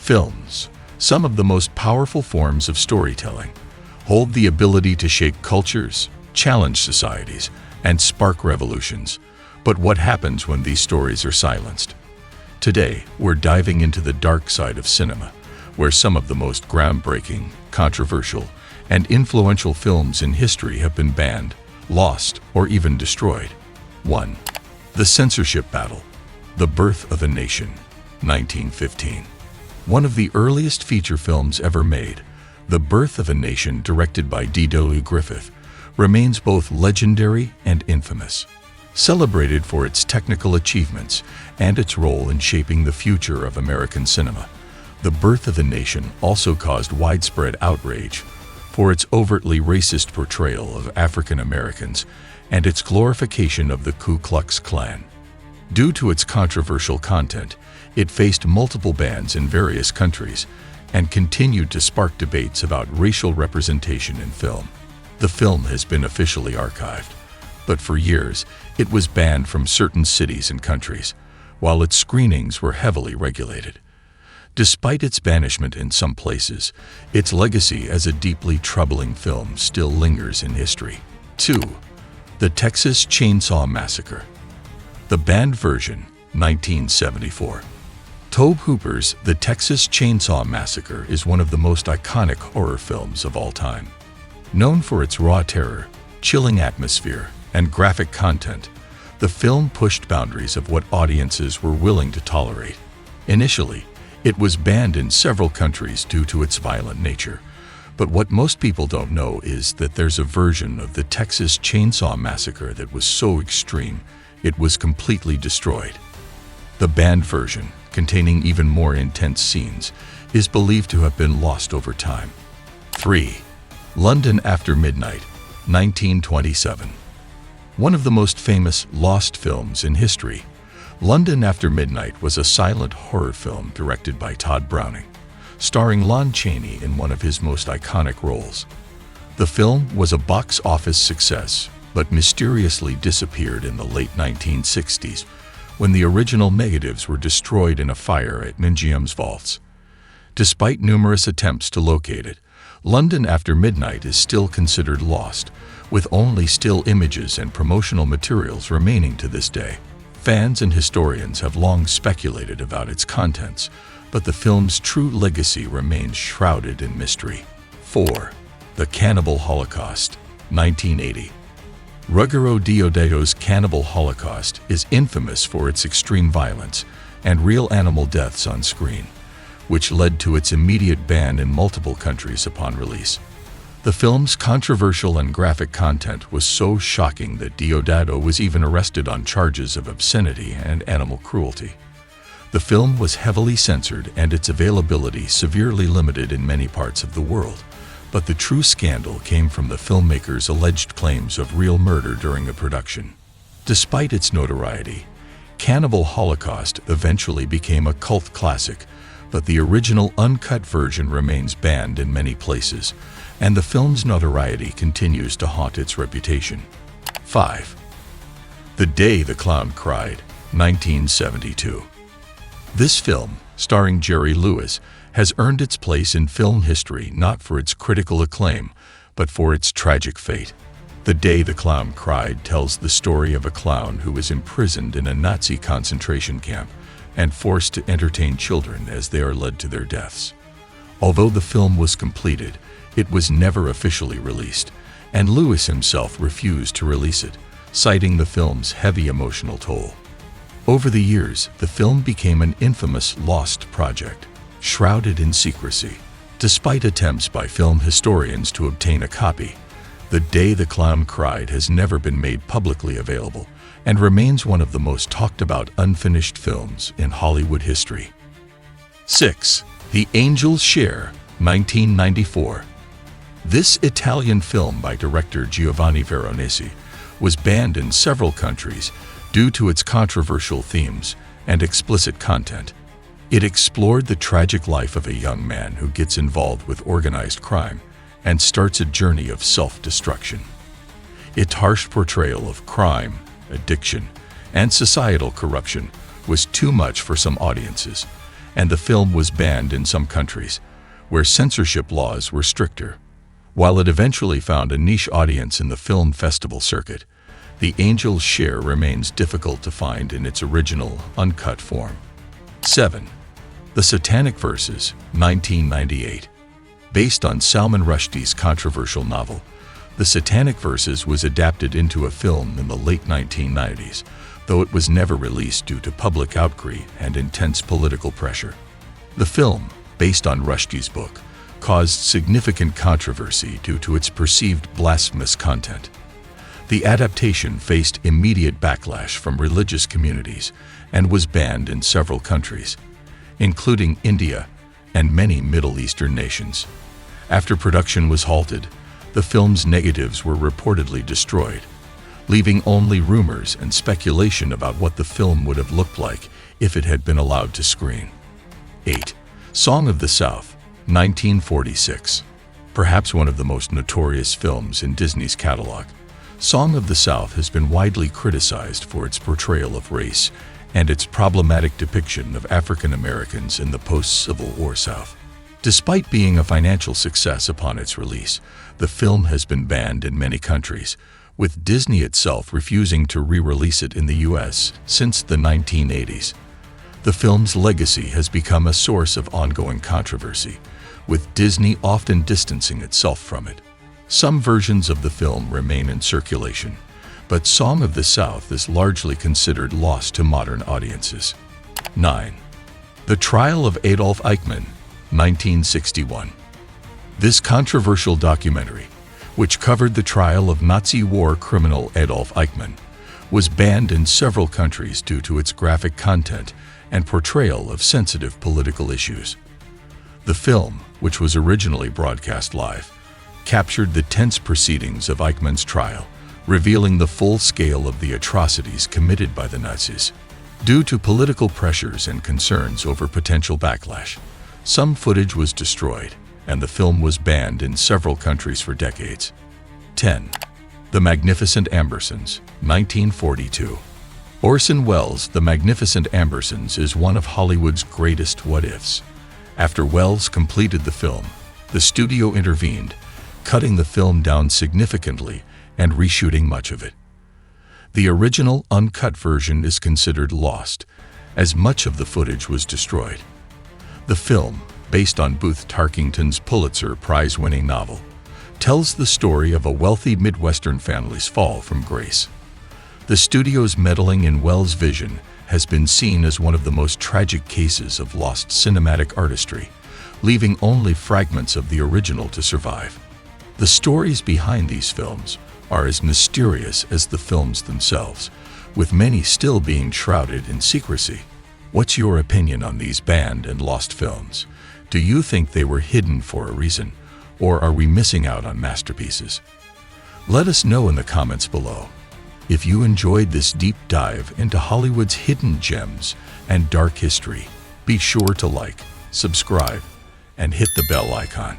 Films, some of the most powerful forms of storytelling, hold the ability to shape cultures, challenge societies, and spark revolutions. But what happens when these stories are silenced? Today, we're diving into the dark side of cinema, where some of the most groundbreaking, controversial, and influential films in history have been banned, lost, or even destroyed. 1. The Censorship Battle. The Birth of a Nation, 1915. One of the earliest feature films ever made, The Birth of a Nation, directed by D.W. Griffith, remains both legendary and infamous. Celebrated for its technical achievements and its role in shaping the future of American cinema, The Birth of a Nation also caused widespread outrage for its overtly racist portrayal of African Americans and its glorification of the Ku Klux Klan. Due to its controversial content, it faced multiple bans in various countries and continued to spark debates about racial representation in film. The film has been officially archived, but for years it was banned from certain cities and countries, while its screenings were heavily regulated. Despite its banishment in some places, its legacy as a deeply troubling film still lingers in history. 2. The Texas Chainsaw Massacre. The banned version, 1974. Tobe Hooper's The Texas Chainsaw Massacre is one of the most iconic horror films of all time. Known for its raw terror, chilling atmosphere, and graphic content, the film pushed boundaries of what audiences were willing to tolerate. Initially, it was banned in several countries due to its violent nature, but what most people don't know is that there's a version of the Texas Chainsaw Massacre that was so extreme it was completely destroyed. The banned version, containing even more intense scenes, is believed to have been lost over time. 3. London After Midnight, 1927. One of the most famous lost films in history, London After Midnight was a silent horror film directed by Todd Browning, starring Lon Chaney in one of his most iconic roles. The film was a box office success, but mysteriously disappeared in the late 1960s when the original negatives were destroyed in a fire at Museum's vaults. Despite numerous attempts to locate it, London After Midnight is still considered lost, with only still images and promotional materials remaining to this day. Fans and historians have long speculated about its contents, but the film's true legacy remains shrouded in mystery. 4. The Cannibal Holocaust, 1980. Ruggero Deodato's Cannibal Holocaust is infamous for its extreme violence and real animal deaths on screen, which led to its immediate ban in multiple countries upon release. The film's controversial and graphic content was so shocking that Deodato was even arrested on charges of obscenity and animal cruelty. The film was heavily censored and its availability severely limited in many parts of the world. But the true scandal came from the filmmaker's alleged claims of real murder during the production. Despite its notoriety, Cannibal Holocaust eventually became a cult classic, but the original uncut version remains banned in many places, and the film's notoriety continues to haunt its reputation. 5. The Day the Clown Cried, 1972. This film, starring Jerry Lewis, has earned its place in film history not for its critical acclaim, but for its tragic fate. The Day the Clown Cried tells the story of a clown who was imprisoned in a Nazi concentration camp and forced to entertain children as they are led to their deaths. Although the film was completed, it was never officially released, and Lewis himself refused to release it, citing the film's heavy emotional toll. Over the years, the film became an infamous lost project, shrouded in secrecy. Despite attempts by film historians to obtain a copy, The Day the Clown Cried has never been made publicly available and remains one of the most talked about unfinished films in Hollywood history. 6. The Angel's Share, 1994. This Italian film by director Giovanni Veronese was banned in several countries due to its controversial themes and explicit content. It explored the tragic life of a young man who gets involved with organized crime and starts a journey of self-destruction. Its harsh portrayal of crime, addiction, and societal corruption was too much for some audiences, and the film was banned in some countries, where censorship laws were stricter. While it eventually found a niche audience in the film festival circuit, The Angel's Share remains difficult to find in its original, uncut form. 7. The Satanic Verses, 1998. Based on Salman Rushdie's controversial novel, The Satanic Verses was adapted into a film in the late 1990s, though it was never released due to public outcry and intense political pressure. The film, based on Rushdie's book, caused significant controversy due to its perceived blasphemous content. The adaptation faced immediate backlash from religious communities and was banned in several countries, including India and many Middle Eastern nations. After production was halted, the film's negatives were reportedly destroyed, leaving only rumors and speculation about what the film would have looked like if it had been allowed to screen. 8. Song of the South, 1946. Perhaps one of the most notorious films in Disney's catalog, Song of the South has been widely criticized for its portrayal of race and its problematic depiction of African Americans in the post-Civil War South. Despite being a financial success upon its release, the film has been banned in many countries, with Disney itself refusing to re-release it in the US since the 1980s. The film's legacy has become a source of ongoing controversy, with Disney often distancing itself from it. Some versions of the film remain in circulation, but Song of the South is largely considered lost to modern audiences. 9. The Trial of Adolf Eichmann, 1961. This controversial documentary, which covered the trial of Nazi war criminal Adolf Eichmann, was banned in several countries due to its graphic content and portrayal of sensitive political issues. The film, which was originally broadcast live, captured the tense proceedings of Eichmann's trial, revealing the full scale of the atrocities committed by the Nazis. Due to political pressures and concerns over potential backlash, some footage was destroyed, and the film was banned in several countries for decades. 10. The Magnificent Ambersons, 1942. Orson Welles' The Magnificent Ambersons is one of Hollywood's greatest what-ifs. After Welles completed the film, the studio intervened, cutting the film down significantly and reshooting much of it. The original uncut version is considered lost, as much of the footage was destroyed. The film, based on Booth Tarkington's Pulitzer Prize-winning novel, tells the story of a wealthy Midwestern family's fall from grace. The studio's meddling in Welles' vision has been seen as one of the most tragic cases of lost cinematic artistry, leaving only fragments of the original to survive. The stories behind these films are as mysterious as the films themselves, with many still being shrouded in secrecy. What's your opinion on these banned and lost films? Do you think they were hidden for a reason, or are we missing out on masterpieces? Let us know in the comments below. If you enjoyed this deep dive into Hollywood's hidden gems and dark history, be sure to like, subscribe, and hit the bell icon.